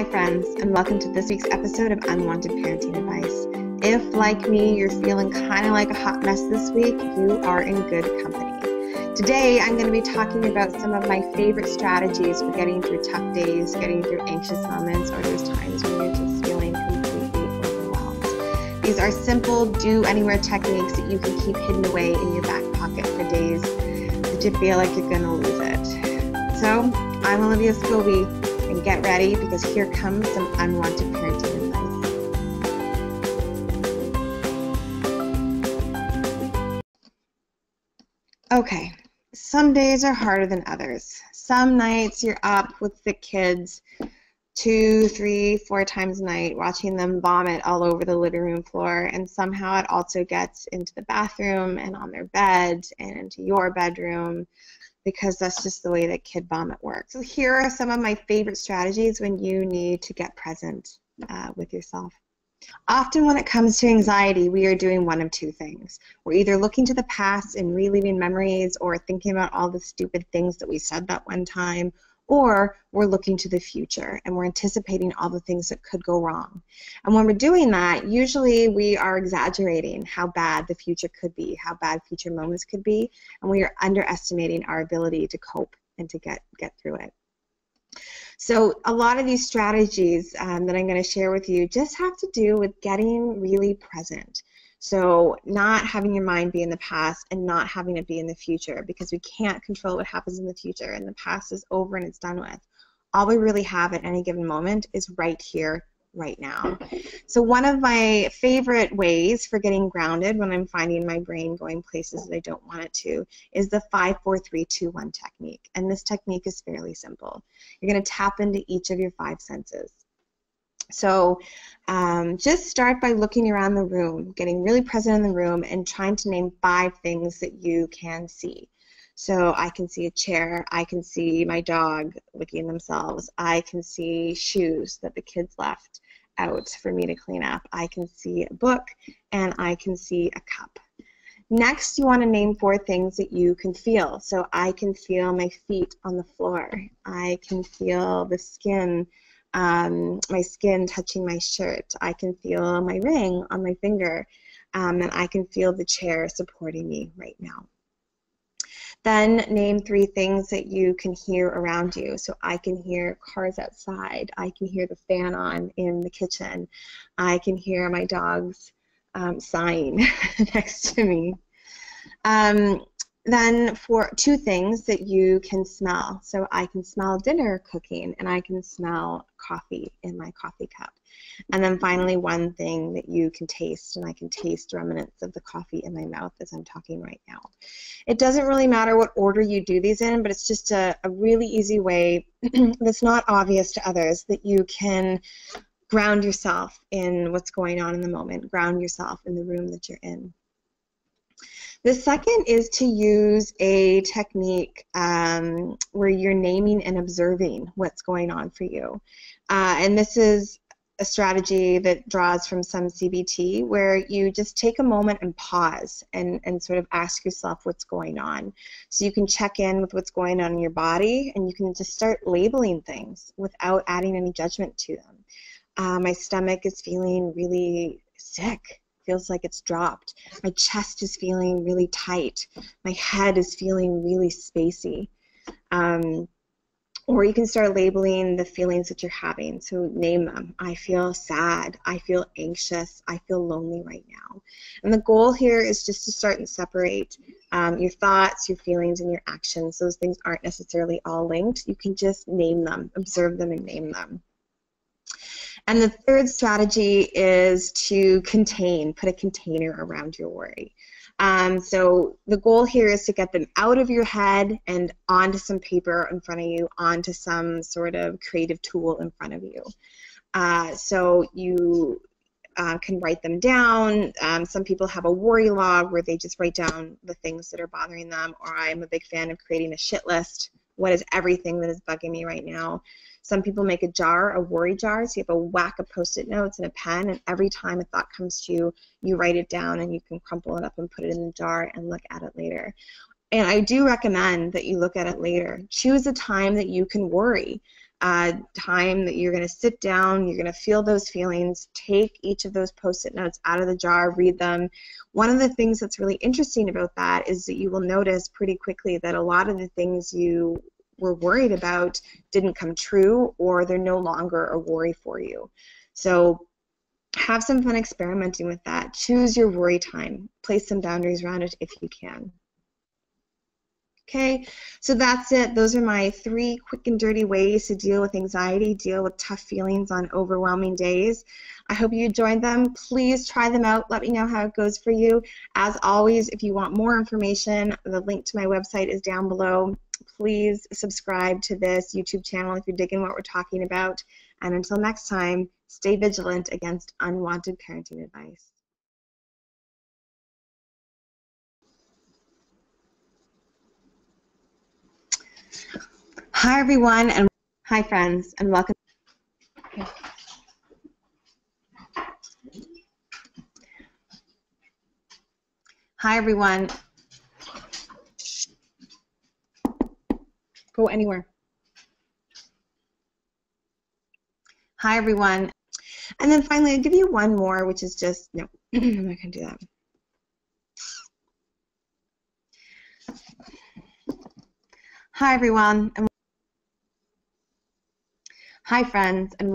Hi friends, and welcome to this week's episode of Unwanted Parenting Advice. If, like me, you're feeling kind of like a hot mess this week, you are in good company. Today, I'm going to be talking about some of my favorite strategies for getting through tough days, getting through anxious moments, or those times when you're just feeling completely overwhelmed. These are simple, do-anywhere techniques that you can keep hidden away in your back pocket for days that you feel like you're going to lose it. So, I'm Olivia, and get ready because here comes some unwanted parenting advice. Okay, some days are harder than others. Some nights you're up with the kids 2, 3, 4 times a night watching them vomit all over the living room floor, and somehow it also gets into the bathroom and on their bed and into your bedroom, because that's just the way that kid vomit works. So here are some of my favorite strategies when you need to get present with yourself. Often when it comes to anxiety, we are doing one of two things. We're either looking to the past and reliving memories or thinking about all the stupid things that we said that one time, or we're looking to the future and we're anticipating all the things that could go wrong. And when we're doing that, usually we are exaggerating how bad the future could be, how bad future moments could be, and we are underestimating our ability to cope and to get through it. So a lot of these strategies that I'm going to share with you just have to do with getting really present. So not having your mind be in the past and not having it be in the future, because we can't control what happens in the future, and the past is over and it's done with. All we really have at any given moment is right here, right now. So one of my favorite ways for getting grounded when I'm finding my brain going places that I don't want it to is the 5-4-3-2-1 technique. And this technique is fairly simple. You're going to tap into each of your 5 senses. So just start by looking around the room, getting really present in the room, and trying to name 5 things that you can see. So I can see a chair, I can see my dog licking themselves, I can see shoes that the kids left out for me to clean up, I can see a book, and I can see a cup. Next, you want to name 4 things that you can feel. So I can feel my feet on the floor, I can feel the skin, my skin touching my shirt, I can feel my ring on my finger, and I can feel the chair supporting me right now. Then name 3 things that you can hear around you. So I can hear cars outside, I can hear the fan on in the kitchen, I can hear my dog's sighing next to me. Then for 2 things that you can smell. So I can smell dinner cooking, and I can smell coffee in my coffee cup. And then finally 1 thing that you can taste, and I can taste remnants of the coffee in my mouth as I'm talking right now. It doesn't really matter what order you do these in, but it's just a really easy way that's not obvious to others that you can ground yourself in what's going on in the moment, ground yourself in the room that you're in. The second is to use a technique where you're naming and observing what's going on for you. And this is a strategy that draws from some CBT, where you just take a moment and pause and sort of ask yourself what's going on. So you can check in with what's going on in your body, and you can just start labeling things without adding any judgment to them. My stomach is feeling really sick. Feels like it's dropped. My chest is feeling really tight. My head is feeling really spacey. Or you can start labeling the feelings that you're having. So name them. I feel sad. I feel anxious. I feel lonely right now. And the goal here is just to start and separate your thoughts, your feelings, and your actions. Those things aren't necessarily all linked. You can just name them, observe them, and name them. And the third strategy is to contain, put a container around your worry. So the goal here is to get them out of your head and onto some paper in front of you, onto some sort of creative tool in front of you. So you can write them down. Some people have a worry log where they just write down the things that are bothering them, or I'm a big fan of creating a shit list. What is everything that is bugging me right now? Some people make a jar, a worry jar, so you have a whack of Post-it notes and a pen, and every time a thought comes to you, you write it down and you can crumple it up and put it in the jar and look at it later. And I do recommend that you look at it later. Choose a time that you can worry. time that you're going to sit down, you're going to feel those feelings, take each of those Post-it notes out of the jar, read them. One of the things that's really interesting about that is that you will notice pretty quickly that a lot of the things you were worried about didn't come true, or they're no longer a worry for you. So have some fun experimenting with that. Choose your worry time. Place some boundaries around it if you can. Okay, so that's it. Those are my 3 quick and dirty ways to deal with anxiety, deal with tough feelings on overwhelming days. I hope you enjoyed them. Please try them out. Let me know how it goes for you. As always, if you want more information, the link to my website is down below. Please subscribe to this YouTube channel if you're digging what we're talking about. And until next time, stay vigilant against unwanted parenting advice. Hi everyone, and hi friends, and welcome. Okay. Hi everyone. Go anywhere. Hi everyone. And then finally, I'll give you one more, which is just, no, I'm not going to do that. Hi everyone, and hi friends, and